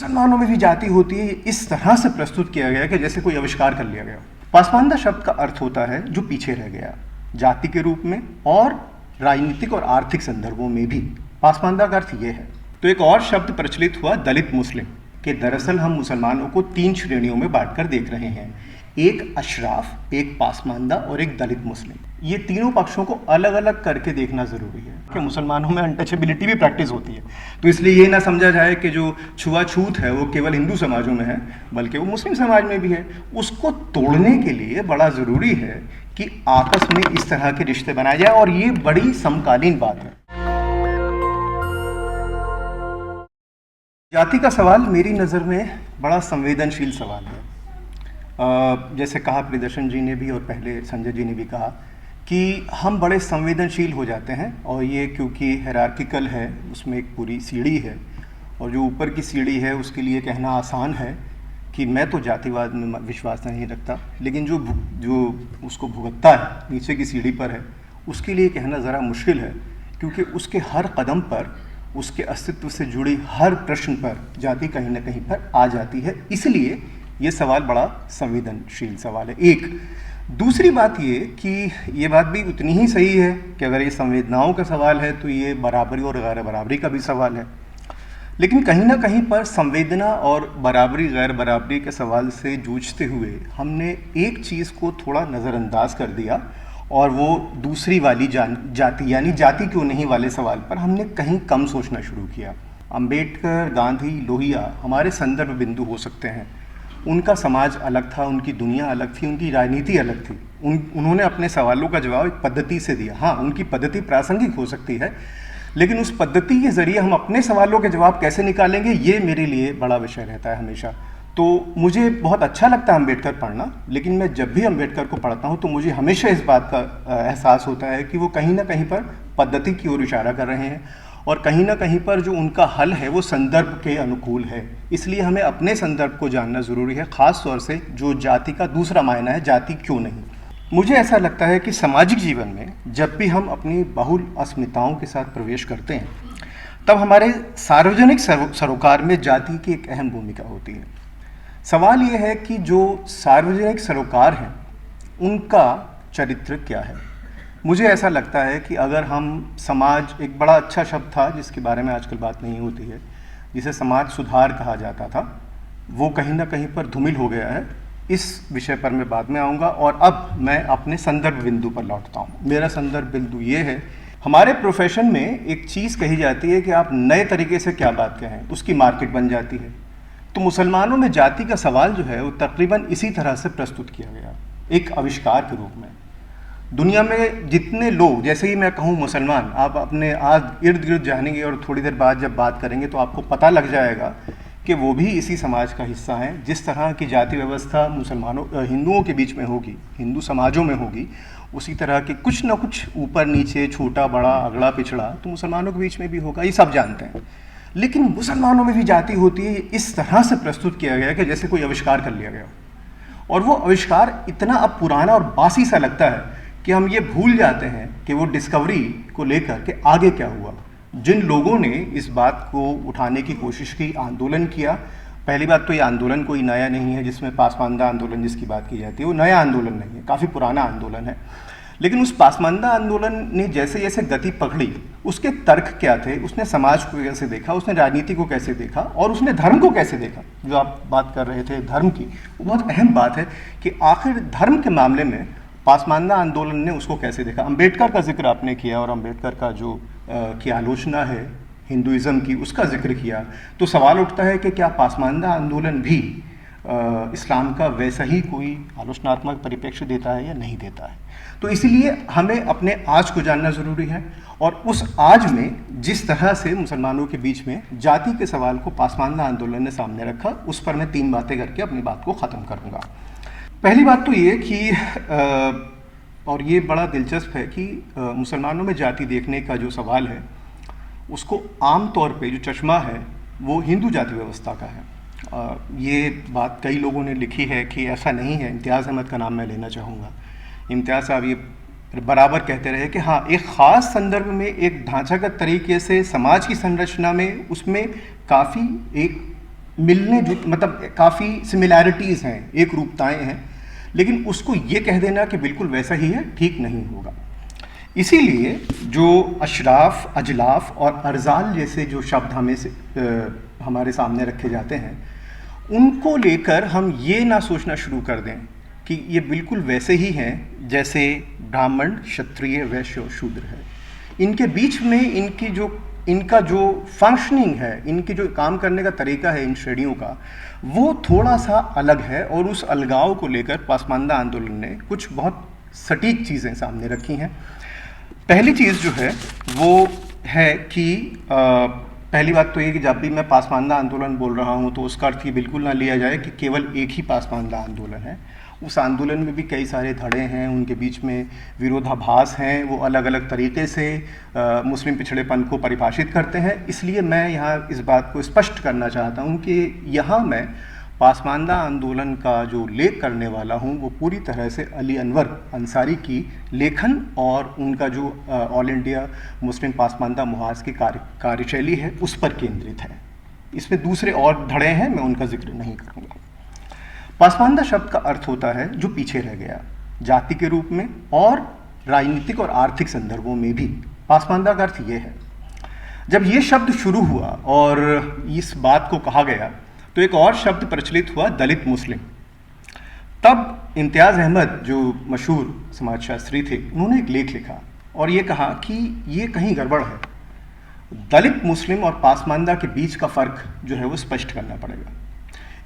मुसलमानों में भी जाति होती है, इस तरह से प्रस्तुत किया गया कि जैसे कोई आविष्कार कर लिया गया। पासमानदा शब्द का अर्थ होता है जो पीछे रह गया, जाति के रूप में और राजनीतिक और आर्थिक संदर्भों में भी पासमानदा का अर्थ ये है। तो एक और शब्द प्रचलित हुआ दलित मुस्लिम, कि दरअसल हम मुसलमानों को 3 श्रेणियों में बांटकर देख रहे हैं, एक अशराफ, एक पासमानदा और एक दलित मुस्लिम। ये तीनों पक्षों को अलग अलग करके देखना ज़रूरी है कि मुसलमानों में अनटचेबिलिटी भी प्रैक्टिस होती है। तो इसलिए ये ना समझा जाए कि जो छुआछूत है वो केवल हिंदू समाजों में है, बल्कि वो मुस्लिम समाज में भी है। उसको तोड़ने के लिए बड़ा ज़रूरी है कि आपस में इस तरह के रिश्ते बनाए जाए, और ये बड़ी समकालीन बात है। जाति का सवाल मेरी नज़र में बड़ा संवेदनशील सवाल है। जैसे कहा प्रियदर्शन जी ने भी और पहले संजय जी ने भी कहा कि हम बड़े संवेदनशील हो जाते हैं, और ये क्योंकि हायरार्किकल है, उसमें एक पूरी सीढ़ी है, और जो ऊपर की सीढ़ी है उसके लिए कहना आसान है कि मैं तो जातिवाद में विश्वास नहीं रखता, लेकिन जो उसको भुगतता है, नीचे की सीढ़ी पर है, उसके लिए कहना ज़रा मुश्किल है, क्योंकि उसके हर कदम पर, उसके अस्तित्व से जुड़ी हर प्रश्न पर जाति कहीं ना कहीं पर आ जाती है। इसलिए ये सवाल बड़ा संवेदनशील सवाल है। एक दूसरी बात ये कि ये बात भी उतनी ही सही है कि अगर ये संवेदनाओं का सवाल है तो ये बराबरी और गैर बराबरी का भी सवाल है, लेकिन कहीं ना कहीं पर संवेदना और बराबरी गैर बराबरी के सवाल से जूझते हुए हमने एक चीज़ को थोड़ा नज़रअंदाज कर दिया, और वो दूसरी वाली जाति यानी जाति क्यों नहीं वाले सवाल पर हमने कहीं कम सोचना शुरू किया। अंबेडकर, गांधी, लोहिया हमारे संदर्भ बिंदु हो सकते हैं। उनका समाज अलग था, उनकी दुनिया अलग थी, उनकी राजनीति अलग थी। उन्होंने अपने सवालों का जवाब एक पद्धति से दिया। हाँ, उनकी पद्धति प्रासंगिक हो सकती है, लेकिन उस पद्धति के ज़रिए हम अपने सवालों के जवाब कैसे निकालेंगे, ये मेरे लिए बड़ा विषय रहता है हमेशा। तो मुझे बहुत अच्छा लगता है अम्बेडकर पढ़ना, लेकिन मैं जब भी अम्बेडकर को पढ़ता हूँ तो मुझे हमेशा इस बात का एहसास होता है कि वो कहीं ना कहीं पर पद्धति की ओर इशारा कर रहे हैं, और कहीं ना कहीं पर जो उनका हल है वो संदर्भ के अनुकूल है। इसलिए हमें अपने संदर्भ को जानना ज़रूरी है, ख़ास तौर से जो जाति का दूसरा मायना है, जाति क्यों नहीं। मुझे ऐसा लगता है कि सामाजिक जीवन में जब भी हम अपनी बहुल अस्मिताओं के साथ प्रवेश करते हैं, तब हमारे सार्वजनिक सरोकार में जाति की एक अहम भूमिका होती है। सवाल ये है कि जो सार्वजनिक सरोकार हैं उनका चरित्र क्या है। मुझे ऐसा लगता है कि अगर हम समाज, एक बड़ा अच्छा शब्द था जिसके बारे में आजकल बात नहीं होती है, जिसे समाज सुधार कहा जाता था, वो कहीं ना कहीं पर धूमिल हो गया है। इस विषय पर मैं बाद में आऊँगा, और अब मैं अपने संदर्भ बिंदु पर लौटता हूँ। मेरा संदर्भ बिंदु ये है, हमारे प्रोफेशन में एक चीज़ कही जाती है कि आप नए तरीके से क्या बात कहें, उसकी मार्केट बन जाती है। तो मुसलमानों में जाति का सवाल जो है वो तकरीबन इसी तरह से प्रस्तुत किया गया, एक आविष्कार के रूप में। दुनिया में जितने लोग, जैसे ही मैं कहूँ मुसलमान, आप अपने आज इर्द गिर्द जानेंगे और थोड़ी देर बाद जब बात करेंगे तो आपको पता लग जाएगा कि वो भी इसी समाज का हिस्सा हैं। जिस तरह की जाति व्यवस्था हिंदुओं के बीच में होगी, हिंदू समाजों में होगी, उसी तरह के कुछ ना कुछ ऊपर नीचे, छोटा बड़ा, अगड़ा पिछड़ा, तो मुसलमानों के बीच में भी होगा, ये सब जानते हैं। लेकिन मुसलमानों में भी जाति होती है, इस तरह से प्रस्तुत किया गया कि जैसे कोई आविष्कार कर लिया गया, और वो आविष्कार इतना अब पुराना और बासी सा लगता है कि हम ये भूल जाते हैं कि वो डिस्कवरी को लेकर के आगे क्या हुआ। जिन लोगों ने इस बात को उठाने की कोशिश की, आंदोलन किया, पहली बात तो ये आंदोलन कोई नया नहीं है, जिसमें पासमानदा आंदोलन जिसकी बात की जाती है वो नया आंदोलन नहीं है, काफ़ी पुराना आंदोलन है। लेकिन उस पासमानदा आंदोलन ने जैसे जैसे गति पकड़ी, उसके तर्क क्या थे, उसने समाज को कैसे देखा, उसने राजनीति को कैसे देखा, और उसने धर्म को कैसे देखा। जो आप बात कर रहे थे धर्म की, वो बहुत अहम बात है कि आखिर धर्म के मामले में पासमानदा आंदोलन ने उसको कैसे देखा। अम्बेडकर का जिक्र आपने किया, और अम्बेडकर का जो की आलोचना है हिंदुइज़्म की, उसका जिक्र किया, तो सवाल उठता है कि क्या पासमानदा आंदोलन भी इस्लाम का वैसा ही कोई आलोचनात्मक परिप्रेक्ष्य देता है या नहीं देता है। तो इसीलिए हमें अपने आज को जानना ज़रूरी है, और उस आज में जिस तरह से मुसलमानों के बीच में जाति के सवाल को पासमानदा आंदोलन ने सामने रखा, उस पर मैं 3 बातें करके अपनी बात को ख़त्म करूँगा। पहली बात तो ये कि और ये बड़ा दिलचस्प है कि मुसलमानों में जाति देखने का जो सवाल है, उसको आम तौर पे जो चश्मा है वो हिंदू जाति व्यवस्था का है। ये बात कई लोगों ने लिखी है कि ऐसा नहीं है। इम्तियाज़ अहमद का नाम मैं लेना चाहूँगा। इम्तियाज़ साहब ये बराबर कहते रहे कि हाँ, एक ख़ास संदर्भ में, एक ढांचागत तरीके से समाज की संरचना में, उसमें काफ़ी एक मिलने जो मतलब काफ़ी सिमिलैरिटीज़ हैं, एक रूपताएं हैं, लेकिन उसको ये कह देना कि बिल्कुल वैसा ही है, ठीक नहीं होगा। इसीलिए जो अशराफ, अजलाफ और अर्जाल जैसे जो शब्द हमारे सामने रखे जाते हैं, उनको लेकर हम ये ना सोचना शुरू कर दें कि ये बिल्कुल वैसे ही हैं जैसे ब्राह्मण, क्षत्रिय, वैश्य और शूद्र है। इनके बीच में इनका जो फंक्शनिंग है, इनके जो काम करने का तरीका है इन श्रेणियों का, वो थोड़ा सा अलग है। और उस अलगाव को लेकर पासमानदा आंदोलन ने कुछ बहुत सटीक चीज़ें सामने रखी हैं। पहली चीज़ जो है वो है कि पहली बात तो ये कि जब भी मैं पासमानदा आंदोलन बोल रहा हूँ तो उसका अर्थ ये बिल्कुल ना लिया जाए कि केवल एक ही पासमानदा आंदोलन है। उस आंदोलन में भी कई सारे धड़े हैं, उनके बीच में विरोधाभास हैं, वो अलग अलग तरीके से मुस्लिम पिछड़ेपन को परिभाषित करते हैं। इसलिए मैं यहाँ इस बात को स्पष्ट करना चाहता हूँ कि यहाँ मैं पासमानदा आंदोलन का जो लेख करने वाला हूँ वो पूरी तरह से अली अनवर अंसारी की लेखन और उनका जो ऑल इंडिया मुस्लिम पासमानदा मुहाज की कार्यशैली है उस पर केंद्रित है। इसमें दूसरे और धड़े हैं, मैं उनका जिक्र नहीं करूँगा। पासमानदा शब्द का अर्थ होता है जो पीछे रह गया, जाति के रूप में और राजनीतिक और आर्थिक संदर्भों में भी पासमानदा का अर्थ ये है। जब ये शब्द शुरू हुआ और इस बात को कहा गया तो एक और शब्द प्रचलित हुआ, दलित मुस्लिम। तब इम्तियाज़ अहमद जो मशहूर समाजशास्त्री थे, उन्होंने एक लेख लिखा और ये कहा कि ये कहीं गड़बड़ है, दलित मुस्लिम और पासमानदा के बीच का फ़र्क जो है वो स्पष्ट करना पड़ेगा।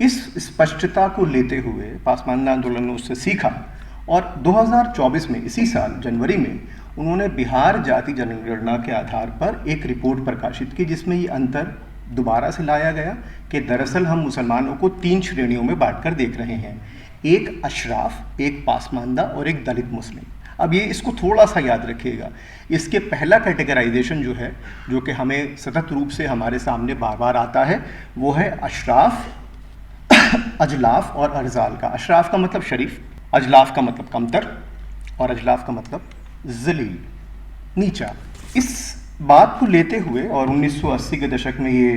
इस स्पष्टता को लेते हुए पासमानदा आंदोलन ने उससे सीखा और 2024 में, इसी साल जनवरी में, उन्होंने बिहार जाति जनगणना के आधार पर एक रिपोर्ट प्रकाशित की जिसमें ये अंतर दोबारा से लाया गया कि दरअसल हम मुसलमानों को 3 श्रेणियों में बांटकर देख रहे हैं, एक अशराफ, एक पासमानदा और एक दलित मुस्लिम। अब ये इसको थोड़ा सा याद रखिएगा। इसके पहला कैटेगराइजेशन जो है, जो कि हमें सतत रूप से हमारे सामने बार बार आता है, वो है अशराफ, अजलाफ और अर्जाल का। अशराफ का मतलब शरीफ, अजलाफ का मतलब कमतर और अजलाफ का मतलब जलील, नीचा। इस बात को लेते हुए और 1980 के दशक में ये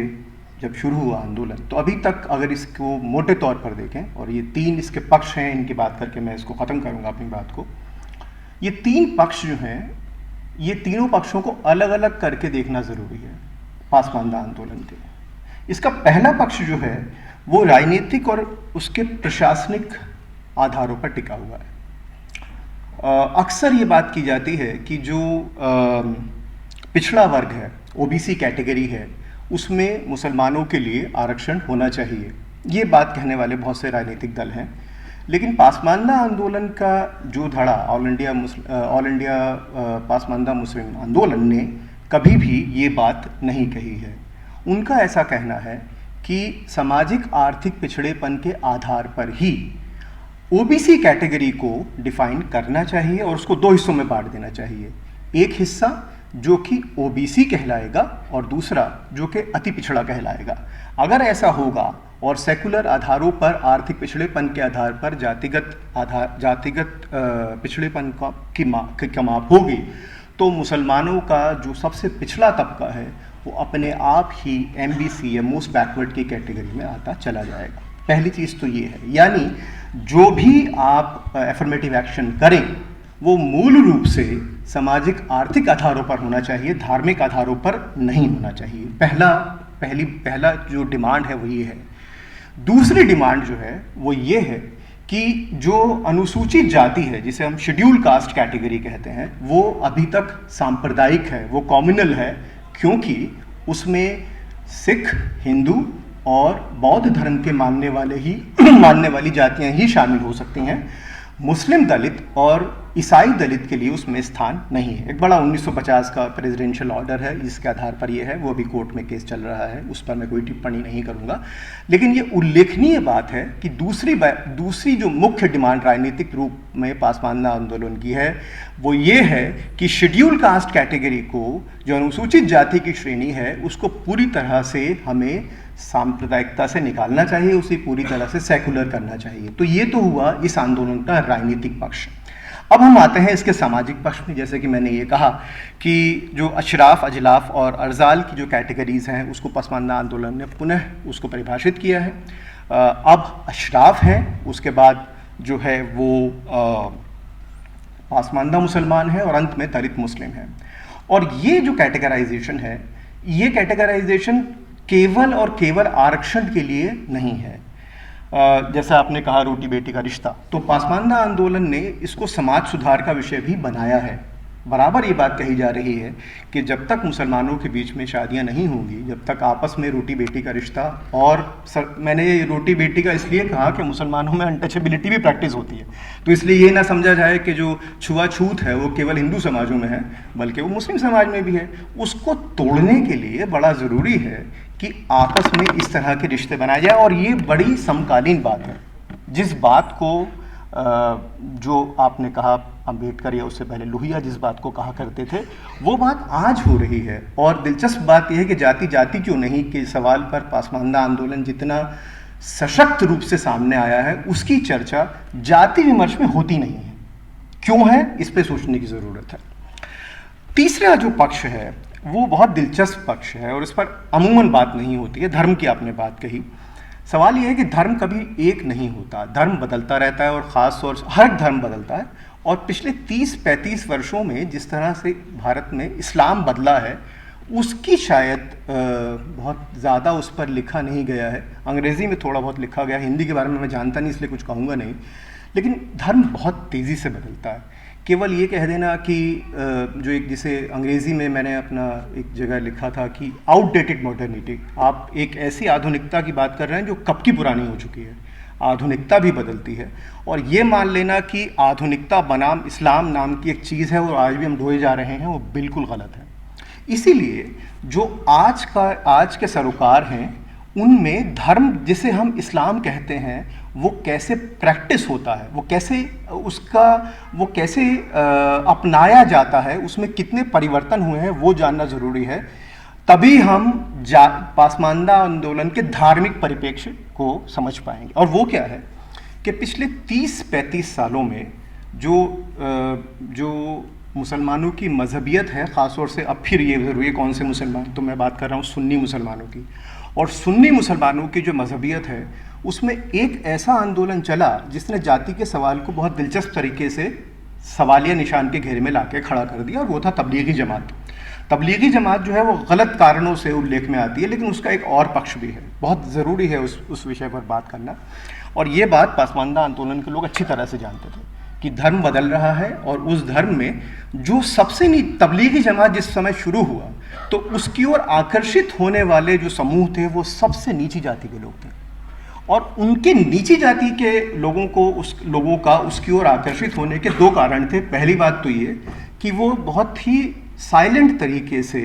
जब शुरू हुआ आंदोलन, तो अभी तक अगर इसको मोटे तौर पर देखें, और ये 3 इसके पक्ष हैं, इनकी बात करके मैं इसको ख़त्म करूँगा अपनी बात को। ये 3 पक्ष जो हैं, ये तीनों पक्षों को अलग अलग करके देखना ज़रूरी है पासमानदा आंदोलन के। इसका पहला पक्ष जो है वो राजनीतिक और उसके प्रशासनिक आधारों पर टिका हुआ है। अक्सर ये बात की जाती है कि जो पिछड़ा वर्ग है, ओबीसी कैटेगरी है, उसमें मुसलमानों के लिए आरक्षण होना चाहिए। ये बात कहने वाले बहुत से राजनीतिक दल हैं, लेकिन पासमानदा आंदोलन का जो धड़ा ऑल इंडिया पासमानदा मुस्लिम आंदोलन ने कभी भी ये बात नहीं कही है। उनका ऐसा कहना है कि सामाजिक आर्थिक पिछड़ेपन के आधार पर ही ओबीसी कैटेगरी को डिफाइन करना चाहिए और उसको 2 हिस्सों में बांट देना चाहिए। एक हिस्सा जो कि ओबीसी कहलाएगा और दूसरा जो कि अति पिछड़ा कहलाएगा। अगर ऐसा होगा और सेकुलर आधारों पर, आर्थिक पिछड़ेपन के आधार पर जातिगत पिछड़ेपन की माप होगी, तो मुसलमानों का जो सबसे पिछड़ा तबका है वो अपने आप ही MBC या मोस्ट बैकवर्ड की कैटेगरी में आता चला जाएगा। पहली चीज़ तो ये है, यानी जो भी आप एफर्मेटिव एक्शन करें वो मूल रूप से सामाजिक आर्थिक आधारों पर होना चाहिए, धार्मिक आधारों पर नहीं होना चाहिए। पहला जो डिमांड है वो ये है। दूसरी डिमांड जो है वो ये है कि जो अनुसूचित जाति है, जिसे हम शेड्यूल कास्ट कैटेगरी कहते हैं, वो अभी तक सांप्रदायिक है, वो कॉम्युनल है, क्योंकि उसमें सिख, हिंदू और बौद्ध धर्म के मानने वाली जातियां ही शामिल हो सकती हैं। मुस्लिम दलित और ईसाई दलित के लिए उसमें स्थान नहीं है। एक बड़ा 1950 का प्रेसिडेंशियल ऑर्डर है, जिसके आधार पर यह है, वो अभी कोर्ट में केस चल रहा है, उस पर मैं कोई टिप्पणी नहीं करूंगा। लेकिन ये उल्लेखनीय बात है कि दूसरी जो मुख्य डिमांड राजनीतिक रूप में पासमानदा आंदोलन की है वो ये है कि शेड्यूल कास्ट कैटेगरी को, जो अनुसूचित जाति की श्रेणी है, उसको पूरी तरह से हमें सांप्रदायिकता से निकालना चाहिए, उसे पूरी तरह से सेकुलर करना चाहिए। तो ये तो हुआ इस आंदोलन का राजनीतिक पक्ष। अब हम आते हैं इसके सामाजिक पक्ष में। जैसे कि मैंने ये कहा कि जो अशराफ, अजलाफ और अर्जाल की जो कैटेगरीज़ हैं उसको पसमानदा आंदोलन ने पुनः उसको परिभाषित किया है। अब अशराफ हैं, उसके बाद जो है वो पासमानदा मुसलमान है और अंत में दलित मुस्लिम है। और ये जो कैटेगराइजेशन है, ये कैटेगराइजेशन केवल और केवल आरक्षण के लिए नहीं है। जैसा आपने कहा रोटी बेटी का रिश्ता, तो पासमानदा आंदोलन ने इसको समाज सुधार का विषय भी बनाया है। बराबर ये बात कही जा रही है कि जब तक मुसलमानों के बीच में शादियां नहीं होंगी, जब तक आपस में रोटी बेटी का रिश्ता, और मैंने ये रोटी बेटी का इसलिए कहा कि मुसलमानों में अनटचेबिलिटी भी प्रैक्टिस होती है, तो इसलिए ये ना समझा जाए कि जो छुआछूत है वो केवल हिंदू समाजों में है, बल्कि वो मुस्लिम समाज में भी है। उसको तोड़ने के लिए बड़ा ज़रूरी है कि आपस में इस तरह के रिश्ते बनाए जाए। और ये बड़ी समकालीन बात है। जिस बात को जो आपने कहा अम्बेडकर या उससे पहले लोहिया जिस बात को कहा करते थे, वो बात आज हो रही है। और दिलचस्प बात यह है कि जाति जाति क्यों नहीं के सवाल पर पासमानदा आंदोलन जितना सशक्त रूप से सामने आया है, उसकी चर्चा जाति विमर्श में होती नहीं है। क्यों है, इस पर सोचने की ज़रूरत है। तीसरा जो पक्ष है वो बहुत दिलचस्प पक्ष है और इस पर अमूमन बात नहीं होती है। धर्म की आपने बात कही। सवाल यह है कि धर्म कभी एक नहीं होता, धर्म बदलता रहता है और ख़ास तौर से हर धर्म बदलता है। और पिछले 30-35 वर्षों में जिस तरह से भारत में इस्लाम बदला है, उसकी शायद बहुत ज़्यादा उस पर लिखा नहीं गया है। अंग्रेज़ी में थोड़ा बहुत लिखा गया, हिंदी के बारे में मैं जानता नहीं इसलिए कुछ कहूँगा नहीं। लेकिन धर्म बहुत तेज़ी से बदलता है। केवल ये कह देना कि जो एक, जिसे अंग्रेज़ी में मैंने अपना एक जगह लिखा था कि आउटडेटेड मॉडर्निटी, आप एक ऐसी आधुनिकता की बात कर रहे हैं जो कब की पुरानी हो चुकी है। आधुनिकता भी बदलती है और ये मान लेना कि आधुनिकता बनाम इस्लाम नाम की एक चीज़ है और आज भी हम ढोए जा रहे हैं, वो बिल्कुल गलत है। इसीलिए जो आज के सरोकार हैं, उनमें धर्म जिसे हम इस्लाम कहते हैं वो कैसे प्रैक्टिस होता है, वो कैसे अपनाया जाता है, उसमें कितने परिवर्तन हुए हैं, वो जानना ज़रूरी है। तभी हम पासमानदा आंदोलन के धार्मिक परिप्रेक्ष्य को समझ पाएंगे। और वो क्या है कि पिछले 30-35 सालों में जो मुसलमानों की मजहबियत है, ख़ासतौर से अब फिर ये ज़रूरी है कौन से मुसलमान, तो मैं बात कर रहा हूँ सुन्नी मुसलमानों की। और सुन्नी मुसलमानों की जो मजहबियत है, उसमें एक ऐसा आंदोलन चला जिसने जाति के सवाल को बहुत दिलचस्प तरीके से सवालिया निशान के घेरे में लाके खड़ा कर दिया, और वो था तबलीगी जमात। तबलीगी जमात जो है वो गलत कारणों से उल्लेख में आती है, लेकिन उसका एक और पक्ष भी है। बहुत ज़रूरी है उस विषय पर बात करना। और ये बात पासमानदा आंदोलन के लोग अच्छी तरह से जानते थे कि धर्म बदल रहा है, और उस धर्म में जो सबसे तबलीगी जमात जिस समय शुरू हुआ, तो उसकी ओर आकर्षित होने वाले जो समूह थे वो सबसे नीची जाति के लोग थे। और उनके नीची जाति के लोगों का उसकी ओर आकर्षित होने के दो कारण थे। पहली बात तो ये कि वो बहुत ही साइलेंट तरीके से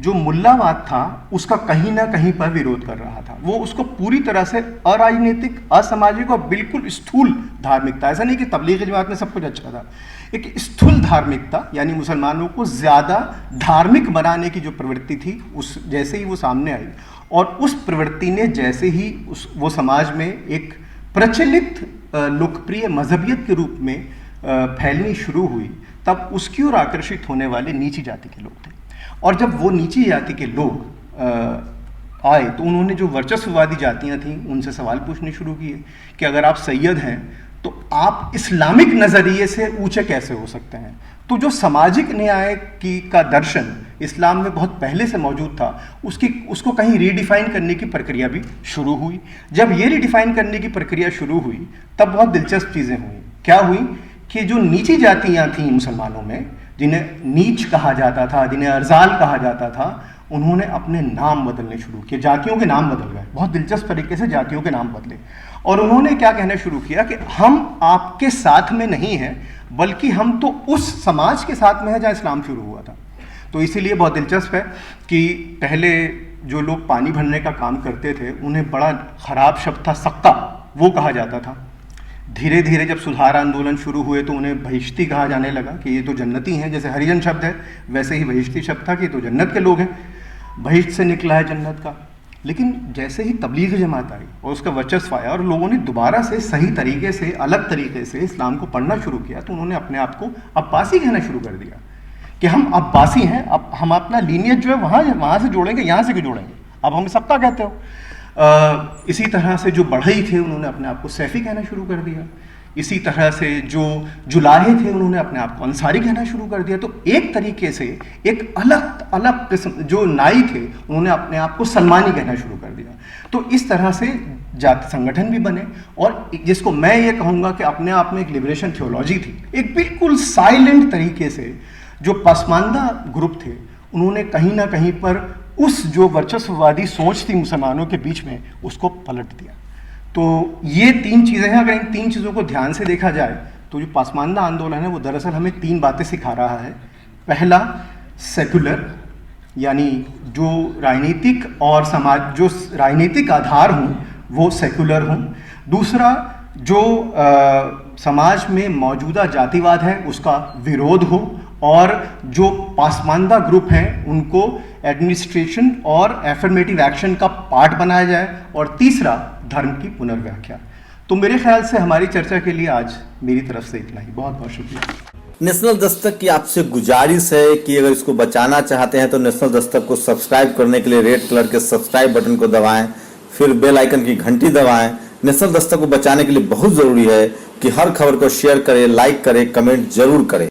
जो मुल्लावाद था उसका कहीं ना कहीं पर विरोध कर रहा था। वो उसको पूरी तरह से अराजनीतिक, असामाजिक और बिल्कुल स्थूल धार्मिकता, ऐसा नहीं कि तबलीगी जमात में सब कुछ अच्छा था, एक स्थूल धार्मिकता, यानी मुसलमानों को ज़्यादा धार्मिक बनाने की जो प्रवृत्ति थी, उस जैसे ही वो सामने आई, और उस प्रवृत्ति ने जैसे ही वो समाज में एक प्रचलित लोकप्रिय मजहबियत के रूप में फैलनी शुरू हुई, तब उसकी ओर आकर्षित होने वाले नीची जाति के लोग थे। और जब वो नीची जाति के लोग आए, तो उन्होंने जो वर्चस्ववादी जातियां थीं उनसे सवाल पूछने शुरू किए कि अगर आप सैयद हैं तो आप इस्लामिक नज़रिए से ऊंचे कैसे हो सकते हैं। तो जो सामाजिक न्याय का दर्शन इस्लाम में बहुत पहले से मौजूद था, उसको कहीं रीडिफाइन करने की प्रक्रिया भी शुरू हुई। जब ये रीडिफाइन करने की प्रक्रिया शुरू हुई, तब बहुत दिलचस्प चीज़ें हुई। क्या हुई कि जो नीची जातियां थीं मुसलमानों में, जिन्हें नीच कहा जाता था, जिन्हें अर्जाल कहा जाता था, उन्होंने अपने नाम बदलने शुरू किए। जातियों के नाम बदल गए, बहुत दिलचस्प तरीके से जातियों के नाम बदले। और उन्होंने क्या कहना शुरू किया कि हम आपके साथ में नहीं हैं, बल्कि हम तो उस समाज के साथ में हैं जहाँ इस्लाम शुरू हुआ था। तो इसीलिए बहुत दिलचस्प है कि पहले जो लोग पानी भरने का काम करते थे, उन्हें बड़ा ख़राब शब्द था सक्का, वो कहा जाता था। धीरे धीरे जब सुधार आंदोलन शुरू हुए तो उन्हें बहिश्ती कहा जाने लगा कि ये तो जन्नती हैं। जैसे हरिजन शब्द है, वैसे ही बहिश्ती शब्द था कि ये तो जन्नत के लोग हैं, बहिश्त से निकला है जन्नत का। लेकिन जैसे ही तबलीग जमात आई और उसका वर्चस्व आया और लोगों ने दोबारा से सही तरीके से, अलग तरीके से इस्लाम को पढ़ना शुरू किया, तो उन्होंने अपने आप को अब्बासी कहना शुरू कर दिया कि हम अब्बासी हैं। अब हम अपना लीनियज जो है वहाँ से जोड़ेंगे, यहाँ से क्यों जोड़ेंगे, अब हम सबका कहते हो। इसी तरह से जो बढ़ई थे उन्होंने अपने आप को सैफ़ी कहना शुरू कर दिया। इसी तरह से जो जुलाहे थे उन्होंने अपने आप को अंसारी कहना शुरू कर दिया। तो एक तरीके से एक अलग अलग किस्म, जो नाई थे उन्होंने अपने आप को सलमानी कहना शुरू कर दिया। तो इस तरह से जाति संगठन भी बने, और जिसको मैं ये कहूँगा कि अपने आप में एक लिबरेशन थियोलॉजी थी, एक बिल्कुल साइलेंट तरीके से जो पसमानदा ग्रुप थे उन्होंने कहीं ना कहीं पर उस जो वर्चस्ववादी सोच थी मुसलमानों के बीच में, उसको पलट दिया। तो ये 3 चीज़ें हैं। अगर इन 3 चीज़ों को ध्यान से देखा जाए तो जो पसमानदा आंदोलन है वो दरअसल हमें 3 बातें सिखा रहा है। पहला, सेकुलर, यानी जो राजनीतिक और समाज, जो राजनीतिक आधार हों वो सेकुलर हों। दूसरा, जो समाज में मौजूदा जातिवाद है उसका विरोध हो, और जो पासमानदा ग्रुप हैं उनको एडमिनिस्ट्रेशन और एफर्मेटिव एक्शन का पार्ट बनाया जाए। और तीसरा, धर्म की पुनर्व्याख्या। तो मेरे ख्याल से हमारी चर्चा के लिए आज मेरी तरफ से इतना ही। बहुत बहुत शुक्रिया। नेशनल दस्तक की आपसे गुजारिश है कि अगर इसको बचाना चाहते हैं तो नेशनल दस्तक को सब्सक्राइब करने के लिए रेड कलर के सब्सक्राइब बटन को दबाएं, फिर बेल आइकन की घंटी दबाएं। नेशनल दस्तक को बचाने के लिए बहुत जरूरी है कि हर खबर को शेयर करें, लाइक करें, कमेंट जरूर करें।